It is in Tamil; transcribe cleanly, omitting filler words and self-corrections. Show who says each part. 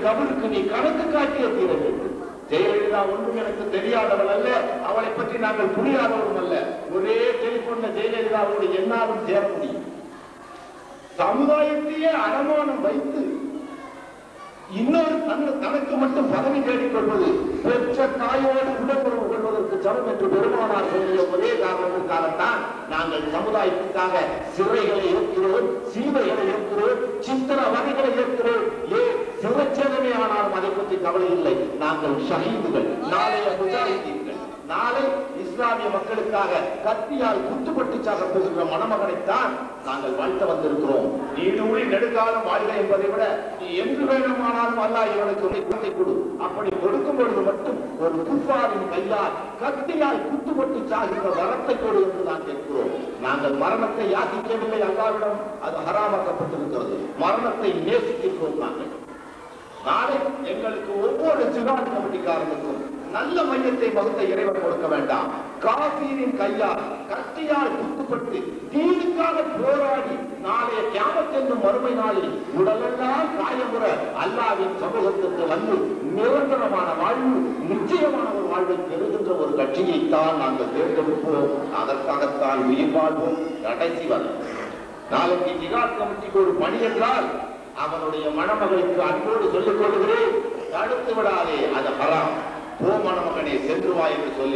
Speaker 1: கபருக்கு நீ கணக்கு காட்டிய தீர வேண்டும். ஜெயலலிதா ஒன்றும் எனக்கு தெரியாதவள் அல்ல, அவளை பற்றி நாங்கள் புரியாதவரும் அல்ல. ஒரே டெலிபோன்ல ஜெயலலிதாவோடு என்னாலும் சேர முடியும். சமுதாயத்தையே அடமானம் வைத்து இன்னொரு தனக்கு மட்டும் பதவி தேடிக் கொள்வது பெற்ற தாயோடு உடலுறவு கொள்வதற்கு சமம் என்று பெருமானார் சொல்லிய ஒரே காரணத்திற்காகத்தான் நாங்கள் சமுதாயத்திற்காக சிறைகளை ஏற்கிறோம், சீமைகளை ஏற்கிறோம், சித்திரவதைகளை ஏற்கிறோம். சிவச்சேதனை ஆனாலும் அதை பற்றி கவலை இல்லை. நாங்கள் ஷஹீதுகள், நாளைய முஜாஹிதீன்கள். நாளை இஸ்லாமிய மக்களுக்காக கத்தியால் குத்துப்பட்டு சாக போகின்ற மணமகனைத்தான் நாங்கள் வாழ்த்த வந்திருக்கிறோம். நீடூழி நெடுங்காலம் வாழ்க என்பதை விட நீ என்று வேண்டுமானாலும் அல்லாஹ் இவனுக்கு கொடு. அப்படி கொடுக்கும் பொழுது மட்டும் ஒரு குஃபாரின் கையால் கத்தியால் குத்துப்பட்டு சாகின்ற வரத்தை கொடு என்று நான் கேட்கிறோம். நாங்கள் மரணத்தை யாசிக்கவில்லை, அல்லாஹ்விடம் அது ஹராமாக்கப்பட்டிருக்கிறது. மரணத்தை நேசிக்கின்றோம். நாளை எங்களுக்கு ஒவ்வொரு ஜிஹாத் கமிட்டிக்காரனுக்கும் நல்ல மையத்தை வகுத்த இறைவன் கொடுக்க வேண்டாம். காபீரின் கையால் கத்தியால் குத்துப்பட்டு தீனுக்காக போராடி நாளைய கியாமத் என்னும் மறுமை நாளில் உடலெல்லாம் காயமுற அல்லாஹ்வின் சமூகத்திற்கு வந்து நிரந்தரமான வாழ்வு, நிச்சயமான ஒரு வாழ்வை பெறுகின்ற ஒரு கட்சியைத்தான் நாங்கள் தேர்ந்தெடுப்போம். அதற்காகத்தான் உயிர் வாழ்வோம் கடைசி வரை. நாளைக்கு ஜிஹாத் கமிட்டிக்கு ஒரு பணி என்றால் அவனுடைய மணமகளுக்கு அன்போடு சொல்லிக் கொள்கிறேன், தடுத்து விடாதே, அது ஹராம். போ மணமகனே சென்று வா என்று சொல்லி